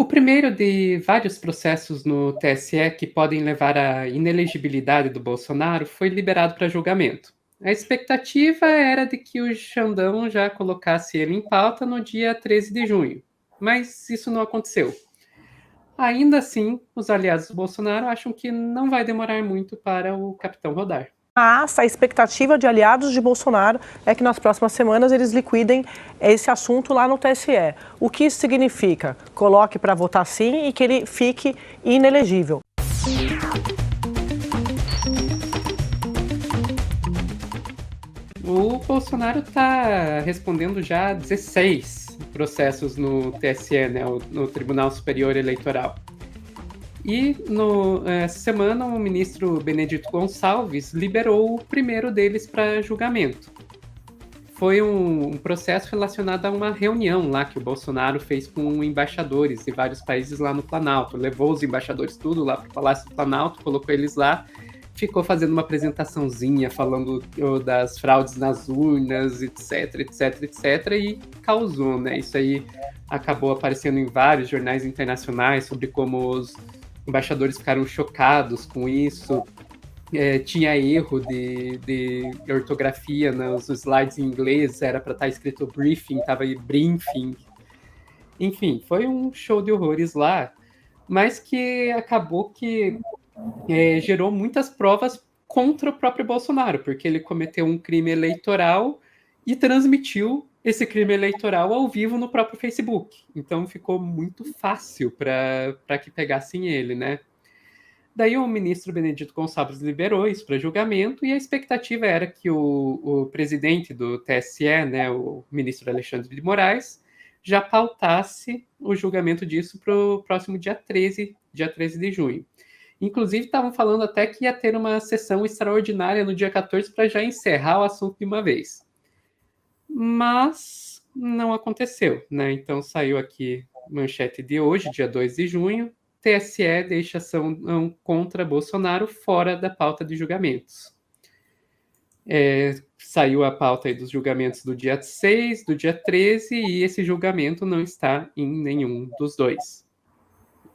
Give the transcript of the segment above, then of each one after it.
O primeiro de vários processos no TSE que podem levar à inelegibilidade do Bolsonaro foi liberado para julgamento. A expectativa era de que o Xandão já colocasse ele em pauta no dia 13 de junho, mas isso não aconteceu. Ainda assim, os aliados do Bolsonaro acham que não vai demorar muito para o capitão rodar. Mas a expectativa de aliados de Bolsonaro é que nas próximas semanas eles liquidem esse assunto lá no TSE. O que isso significa? Coloque para votar sim e que ele fique inelegível. O Bolsonaro está respondendo já a 16 processos no TSE, né, no Tribunal Superior Eleitoral. E essa semana o ministro Benedito Gonçalves liberou o primeiro deles para julgamento. Foi um processo relacionado a uma reunião lá que o Bolsonaro fez com embaixadores de vários países lá no Planalto. Levou os embaixadores tudo lá para o Palácio do Planalto, colocou eles lá, ficou fazendo uma apresentaçãozinha falando das fraudes nas urnas, etc, etc, etc, e causou, né? Isso aí acabou aparecendo em vários jornais internacionais sobre como os embaixadores ficaram chocados com isso. Tinha erro de ortografia nos slides em inglês, era para estar escrito briefing, estava aí briefing. Enfim, foi um show de horrores lá, mas que acabou que gerou muitas provas contra o próprio Bolsonaro, porque ele cometeu um crime eleitoral e transmitiu esse crime eleitoral ao vivo no próprio Facebook. Então ficou muito fácil para que pegassem ele, né? Daí o ministro Benedito Gonçalves liberou isso para julgamento e a expectativa era que o presidente do TSE, né, o ministro Alexandre de Moraes, já pautasse o julgamento disso para o próximo dia 13 de junho. Inclusive, estavam falando até que ia ter uma sessão extraordinária no dia 14 para já encerrar o assunto de uma vez. Mas não aconteceu, né? Então saiu aqui manchete de hoje, dia 2 de junho, TSE deixa ação contra Bolsonaro fora da pauta de julgamentos. Saiu a pauta aí dos julgamentos do dia 6, do dia 13, e esse julgamento não está em nenhum dos dois.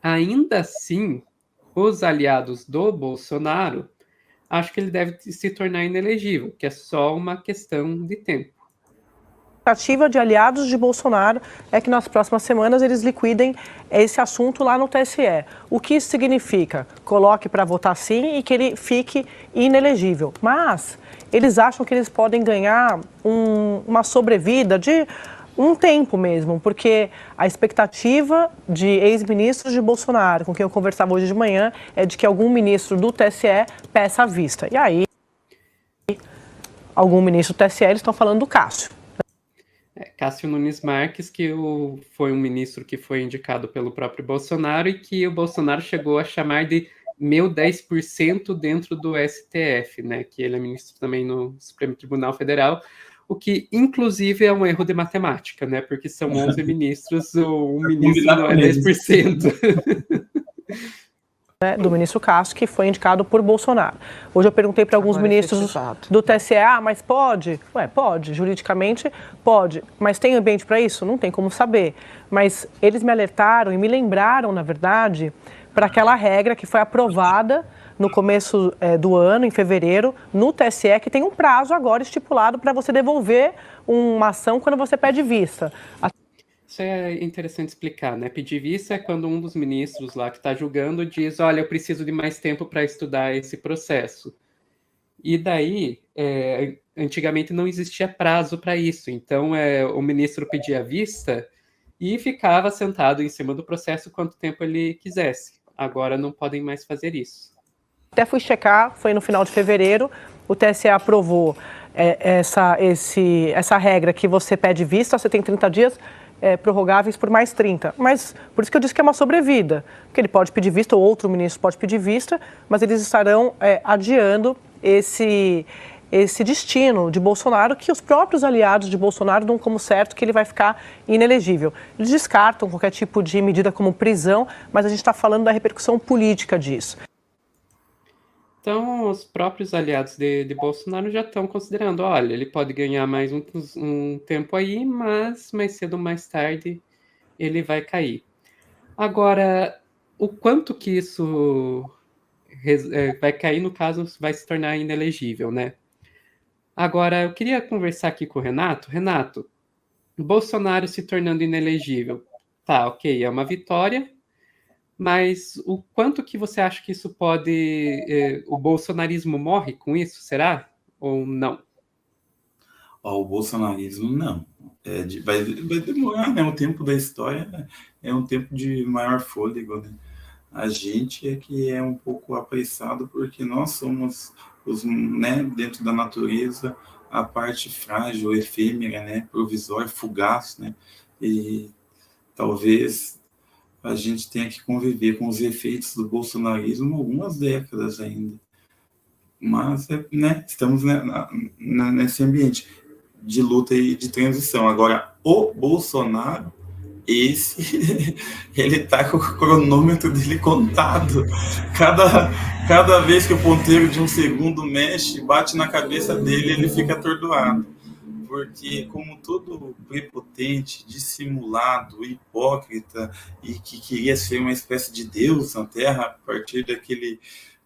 Ainda assim, os aliados do Bolsonaro acham que ele deve se tornar inelegível, que é só uma questão de tempo. A expectativa de aliados de Bolsonaro é que nas próximas semanas eles liquidem esse assunto lá no TSE. O que isso significa? Coloque para votar sim e que ele fique inelegível. Mas eles acham que eles podem ganhar uma sobrevida de um tempo mesmo, porque a expectativa de ex-ministros de Bolsonaro, com quem eu conversava hoje de manhã, é de que algum ministro do TSE peça a vista. E aí, algum ministro do TSE, eles estão falando do Cássio. Cássio Nunes Marques, que foi um ministro que foi indicado pelo próprio Bolsonaro e que o Bolsonaro chegou a chamar de meu 10% dentro do STF, né? Que ele é ministro também no Supremo Tribunal Federal, o que inclusive é um erro de matemática, né? Porque são 11 ministros, um ministro não é 10%. Do ministro Cássio, que foi indicado por Bolsonaro. Hoje eu perguntei para alguns ministros do TSE, mas pode? Pode, juridicamente pode, mas tem ambiente para isso? Não tem como saber. Mas eles me alertaram e me lembraram, na verdade, para aquela regra que foi aprovada no começo do ano, em fevereiro, no TSE, que tem um prazo agora estipulado para você devolver uma ação quando você pede vista. Isso é interessante explicar, né? Pedir vista é quando um dos ministros lá que está julgando diz, olha, eu preciso de mais tempo para estudar esse processo. E daí, antigamente não existia prazo para isso. Então, o ministro pedia vista e ficava sentado em cima do processo quanto tempo ele quisesse. Agora não podem mais fazer isso. Até fui checar, foi no final de fevereiro, o TSE aprovou essa regra que você pede vista, você tem 30 dias, prorrogáveis por mais 30. Mas por isso que eu disse que é uma sobrevida, porque ele pode pedir vista, ou outro ministro pode pedir vista, mas eles estarão adiando esse destino de Bolsonaro, que os próprios aliados de Bolsonaro dão como certo que ele vai ficar inelegível. Eles descartam qualquer tipo de medida como prisão, mas a gente está falando da repercussão política disso. Então, os próprios aliados de Bolsonaro já estão considerando, olha, ele pode ganhar mais um tempo aí, mas mais cedo ou mais tarde ele vai cair. Agora, o quanto que isso vai cair, no caso, vai se tornar inelegível, né? Agora, eu queria conversar aqui com o Renato. Renato, Bolsonaro se tornando inelegível. Tá, ok, é uma vitória, mas o quanto que você acha que isso pode. O bolsonarismo morre com isso, será? Ou não? Ó, o bolsonarismo, não. Vai demorar, né? O tempo da história é um tempo de maior fôlego, né? A gente é que é um pouco apressado porque nós somos os, né, dentro da natureza, a parte frágil, efêmera, né, provisória, fugaz, né? E talvez a gente tenha que conviver com os efeitos do bolsonarismo algumas décadas ainda. Mas, né, estamos, né, nesse ambiente de luta e de transição. Agora, o Bolsonaro, esse, ele tá com o cronômetro dele contado. Cada vez que o ponteiro de um segundo mexe, bate na cabeça dele, ele fica atordoado. Porque, como todo prepotente, dissimulado, hipócrita e que queria ser uma espécie de Deus na Terra a partir daquele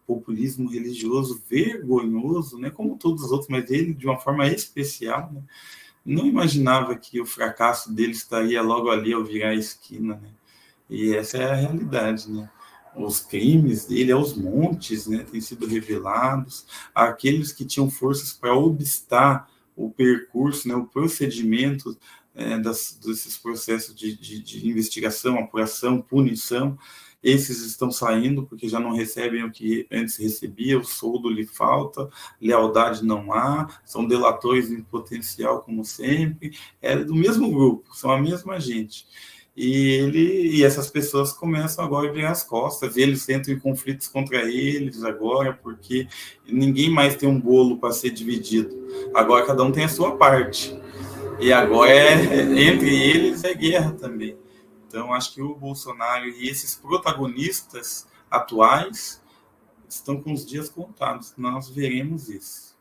populismo religioso vergonhoso, né, como todos os outros, mas ele de uma forma especial, né, não imaginava que o fracasso dele estaria logo ali ao virar a esquina, né? E essa é a realidade, né? Os crimes dele aos montes, né, têm sido revelados. Aqueles que tinham forças para obstar o percurso, né, o procedimento desses processos de investigação, apuração, punição, esses estão saindo porque já não recebem o que antes recebia, o soldo lhe falta, lealdade não há, são delatores em potencial, como sempre, é do mesmo grupo, são a mesma gente. E essas pessoas começam agora a virar as costas, eles entram em conflitos contra eles agora, porque ninguém mais tem um bolo para ser dividido. Agora cada um tem a sua parte. E agora entre eles é guerra também. Então, acho que o Bolsonaro e esses protagonistas atuais estão com os dias contados. Nós veremos isso.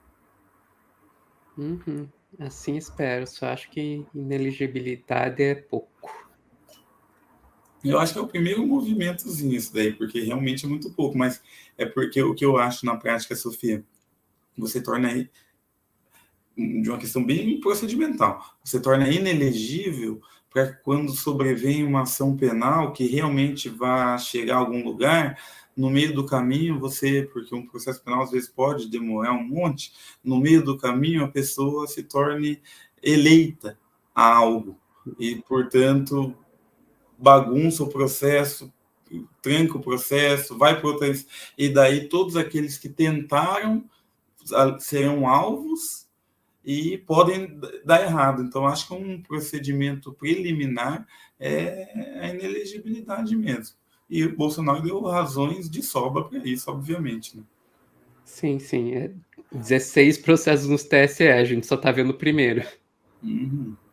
Uhum. Assim espero. Só acho que ineligibilidade é pouco. Eu acho que é o primeiro movimentozinho isso daí, porque realmente é muito pouco. Mas é porque o que eu acho na prática, Sofia, você torna aí de uma questão bem procedimental. Você torna inelegível para quando sobrevém uma ação penal que realmente vá chegar a algum lugar, no meio do caminho você, porque um processo penal às vezes pode demorar um monte, no meio do caminho a pessoa se torne eleita a algo e, portanto, bagunça o processo, tranca o processo, vai para outra... E daí todos aqueles que tentaram serão alvos e podem dar errado. Então, acho que um procedimento preliminar é a inelegibilidade mesmo. E o Bolsonaro deu razões de sobra para isso, obviamente. Né? Sim, sim. 16 processos nos TSE, a gente só tá vendo o primeiro. Uhum.